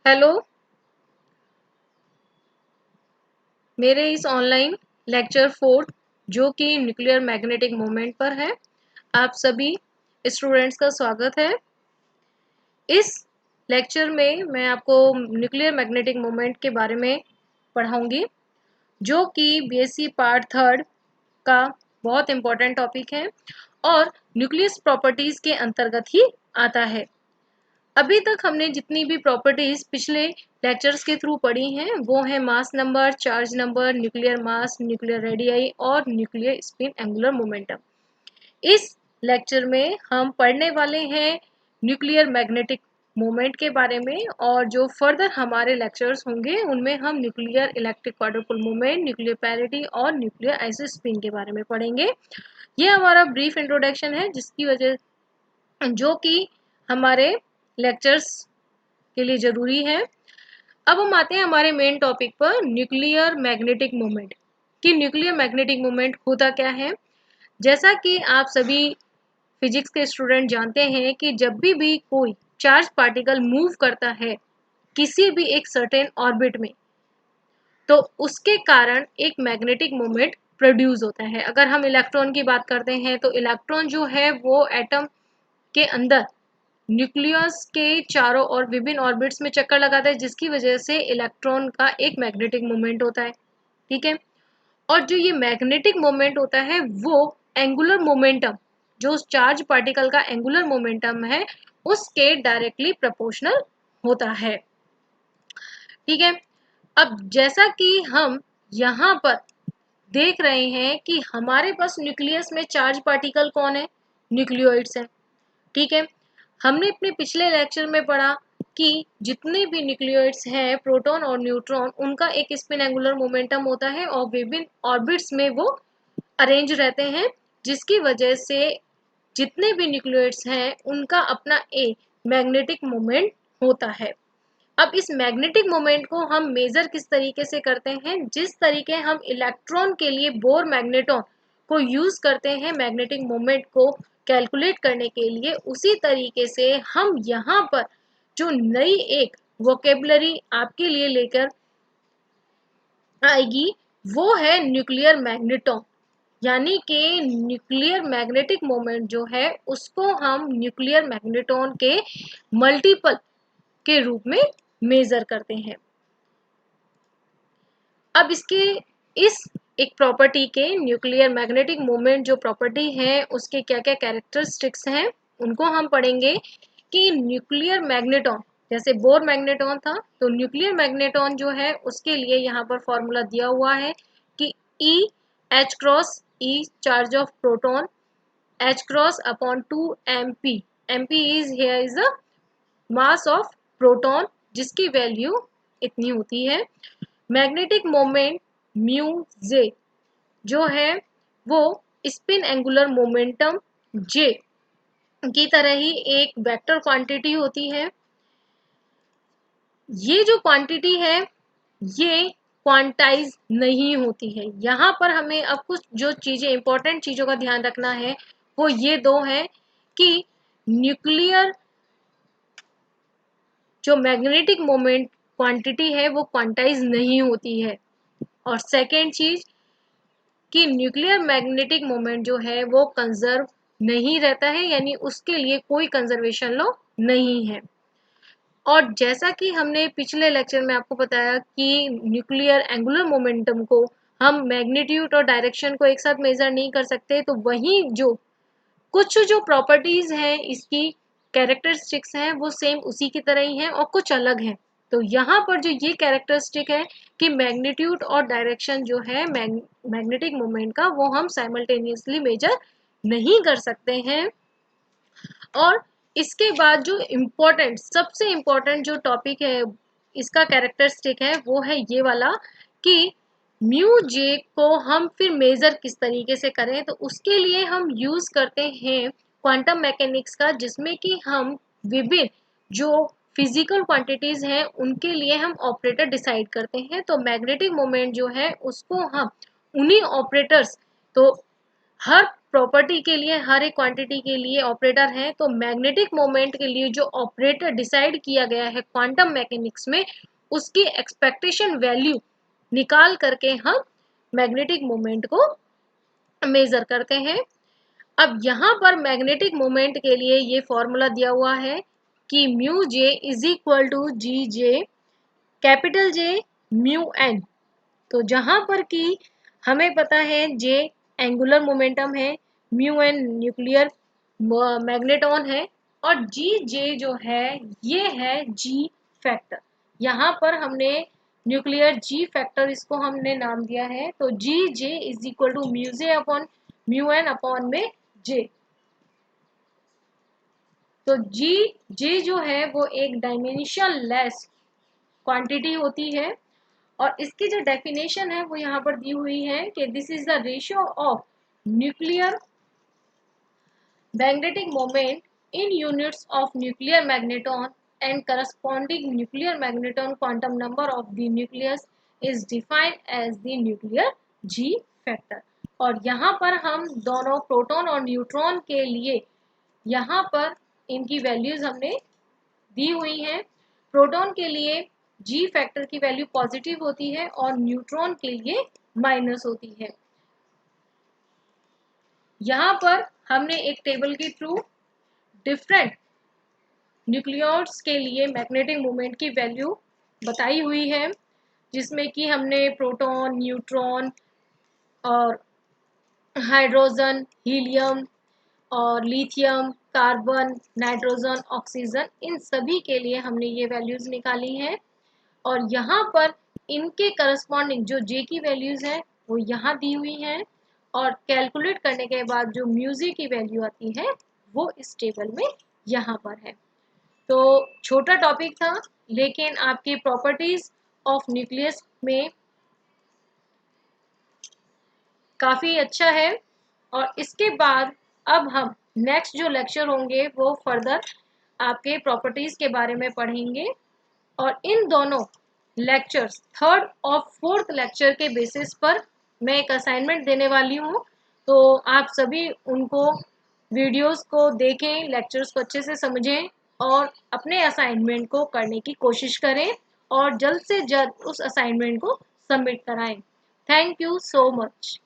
Hello. मेरे इस online lecture 4 जो कि न्यूक्लियर मैग्नेटिक मोमेंट पर है, आप सभी स्टूडेंट्स का स्वागत है। इस लेक्चर में मैं आपको न्यूक्लियर मैग्नेटिक मोमेंट के बारे में पढ़ाऊंगी, जो कि बीएससी पार्ट 3 का बहुत इम्पोर्टेंट टॉपिक है और न्यूक्लियस प्रॉपर्टीज के अंतर्गत ही आता है। अभी तक हमने जितनी भी प्रॉपर्टीज पिछले लेक्चर्स के थ्रू पढ़ी हैं वो है mass number, charge number, nuclear mass, nuclear radii और न्यूक्लियर स्पिन एंगुलर मोमेंटम। इस लेक्चर में हम पढ़ने वाले हैं न्यूक्लियर मैग्नेटिक मोमेंट के बारे में, और जो फर्दर हमारे लेक्चर्स होंगे उनमें हम nuclear electric quadruple moment, nuclear parity और न्यूक्लियर आइसोस्पिन के बारे में पढ़ेंगे। ये हमारा ब्रीफ इंट्रोडक्शन है, जिसकी वजह जो कि हमारे लेक्चर्स के लिए जरूरी है। अब हम आते हैं हमारे मेन टॉपिक पर, न्यूक्लियर मैग्नेटिक मोमेंट। कि न्यूक्लियर मैग्नेटिक मोमेंट होता क्या है। जैसा कि आप सभी फिजिक्स के स्टूडेंट जानते हैं कि जब भी कोई चार्ज पार्टिकल मूव करता है किसी भी एक सर्टेन ऑर्बिट में, तो उसके कारण एक मैग्नेटिक मोमेंट प्रोड्यूस होता है। अगर हम इलेक्ट्रॉन की बात करते हैं तो इलेक्ट्रॉन जो है वो एटम के अंदर न्यूक्लियस के चारों ओर विभिन्न ऑर्बिट्स में चक्कर लगाता है, जिसकी वजह से इलेक्ट्रॉन का एक मैग्नेटिक मोमेंट होता है। ठीक है। और जो ये मैग्नेटिक मोमेंट होता है वो एंगुलर मोमेंटम, जो उस चार्ज पार्टिकल का एंगुलर मोमेंटम है उसके डायरेक्टली प्रोपोर्शनल होता है। ठीक है। अब जैसा कि हम यहाँ पर देख रहे हैं कि हमारे पास न्यूक्लियस में चार्ज पार्टिकल कौन है, न्यूक्लियोइड्स है। ठीक है। हमने अपने पिछले लेक्चर में पढ़ा कि जितने भी न्यूक्लियोइड्स हैं, प्रोटॉन और न्यूट्रॉन, उनका एक स्पिन एंगुलर मोमेंटम होता है और विभिन्न ऑर्बिट्स में वो अरेंज रहते हैं, जिसकी वजह से जितने भी न्यूक्लियोइड्स हैं उनका अपना एक मैग्नेटिक मोमेंट होता है। अब इस मैग्नेटिक मोमेंट को हम मेजर किस तरीके से करते हैं, जिस तरीके हम इलेक्ट्रॉन के लिए बोर मैग्नेटॉन को यूज करते हैं मैग्नेटिक मोमेंट को कैलकुलेट करने के लिए, उसी तरीके से हम यहाँ पर जो नई एक वोकेबलरी आपके लिए लेकर आएगी वो है न्यूक्लियर मैग्नेटॉन। यानी कि न्यूक्लियर मैग्नेटिक मोमेंट जो है उसको हम न्यूक्लियर मैग्नेटॉन के मल्टीपल के रूप में मेजर करते हैं। अब इसके इस एक प्रॉपर्टी के न्यूक्लियर मैग्नेटिक मोमेंट जो प्रॉपर्टी है उसके क्या क्या कैरेक्टरिस्टिक्स हैं उनको हम पढ़ेंगे। कि न्यूक्लियर मैग्नेटॉन, जैसे बोर मैग्नेटॉन था तो न्यूक्लियर मैग्नेटॉन जो है उसके लिए यहाँ पर फॉर्मूला दिया हुआ है कि E H cross E charge of proton, H cross upon 2 MP is here is the mass of proton, जिसकी वैल्यू इतनी होती है। मैग्नेटिक मोमेंट म्यू जे जो है वो स्पिन एंगुलर मोमेंटम जे की तरह ही एक वेक्टर क्वांटिटी होती है। ये जो क्वांटिटी है ये क्वांटाइज नहीं होती है। यहाँ पर हमें अब कुछ जो चीजें इंपॉर्टेंट चीजों का ध्यान रखना है वो ये दो है कि न्यूक्लियर जो मैग्नेटिक मोमेंट क्वांटिटी है वो क्वांटाइज नहीं होती है, और सेकेंड चीज कि न्यूक्लियर मैग्नेटिक मोमेंट जो है वो कंजर्व नहीं रहता है, यानी उसके लिए कोई कंजर्वेशन लॉ नहीं है। और जैसा कि हमने पिछले लेक्चर में आपको बताया कि न्यूक्लियर एंगुलर मोमेंटम को हम मैग्नीट्यूड और डायरेक्शन को एक साथ मेजर नहीं कर सकते, तो वहीं जो कुछ जो प्रॉपर्टीज हैं इसकी कैरेक्टरिस्टिक्स हैं वो सेम उसी की तरह ही हैं और कुछ अलग हैं। तो यहाँ पर जो ये कैरेक्टरिस्टिक है कि मैग्नीट्यूड और डायरेक्शन जो है मैग्नेटिक मोमेंट का वो हम साइमल्टेनियसली मेजर नहीं कर सकते हैं। और इसके बाद जो इम्पोर्टेंट सबसे इम्पोर्टेंट जो टॉपिक है इसका कैरेक्टरिस्टिक है वो है ये वाला कि म्यू जे को हम फिर मेजर किस तरीके से करें, तो उसके लिए हम यूज करते हैं क्वांटम मैकेनिक्स का, जिसमें कि हम विभिन्न जो फिजिकल क्वांटिटीज हैं उनके लिए हम ऑपरेटर डिसाइड करते हैं। तो मैग्नेटिक मोमेंट जो है उसको हम उन्हीं ऑपरेटर्स, तो हर प्रॉपर्टी के लिए, हर एक क्वांटिटी के लिए ऑपरेटर है, तो मैग्नेटिक मोमेंट के लिए जो ऑपरेटर डिसाइड किया गया है क्वांटम मैकेनिक्स में, उसकी एक्सपेक्टेशन वैल्यू निकाल करके हम मैग्नेटिक मोमेंट को मेजर करते हैं। अब यहाँ पर मैग्नेटिक मोमेंट के लिए ये फॉर्मूला दिया हुआ है कि mu J is equal to g J capital J mu N. तो जहां पर कि हमें पता है जे एंगुलर मोमेंटम है, म्यू एन न्यूक्लियर मैग्नेटॉन है, और जी जे जो है ये है जी फैक्टर। यहाँ पर हमने न्यूक्लियर जी फैक्टर इसको हमने नाम दिया है। तो G J is equal to mu J upon mu N upon में जे। तो जी जे जो है वो एक डायमेंशन लेस क्वांटिटी होती है, और इसकी जो डेफिनेशन है वो यहाँ पर दी हुई है कि this is the ratio of nuclear magnetic moment in units of nuclear magneton and corresponding nuclear magneton quantum number of the nucleus is defined as the nuclear g factor. और यहाँ पर हम दोनों प्रोटॉन और न्यूट्रॉन के लिए यहाँ पर इनकी वैल्यूज हमने दी हुई हैं। प्रोटॉन के लिए जी फैक्टर की वैल्यू पॉजिटिव होती है और न्यूट्रॉन के लिए माइनस होती है। यहाँ पर हमने एक टेबल के थ्रू डिफरेंट न्यूक्लियॉइड्स के लिए मैग्नेटिक मोमेंट की वैल्यू बताई हुई है, जिसमें कि हमने प्रोटॉन, न्यूट्रॉन और हाइड्रोजन, हीलियम और लिथियम, कार्बन, नाइट्रोजन, ऑक्सीजन, इन सभी के लिए हमने ये वैल्यूज निकाली हैं। और यहाँ पर इनके करस्पॉन्डिंग जो जे की वैल्यूज हैं वो यहाँ दी हुई हैं, और कैलकुलेट करने के बाद जो म्यूजे की वैल्यू आती है वो इस टेबल में यहाँ पर है। तो छोटा टॉपिक था, लेकिन आपकी प्रॉपर्टीज ऑफ न्यूक्लियस में काफ़ी अच्छा है। और इसके बाद अब हम नेक्स्ट जो लेक्चर होंगे वो फर्दर आपके प्रॉपर्टीज के बारे में पढ़ेंगे, और इन दोनों लेक्चर्स थर्ड और फोर्थ लेक्चर के बेसिस पर मैं एक असाइनमेंट देने वाली हूँ। तो आप सभी उनको वीडियोस को देखें, लेक्चर्स को अच्छे से समझें और अपने असाइनमेंट को करने की कोशिश करें, और जल्द से जल्द उस असाइनमेंट को सबमिट कराएं। Thank you so much.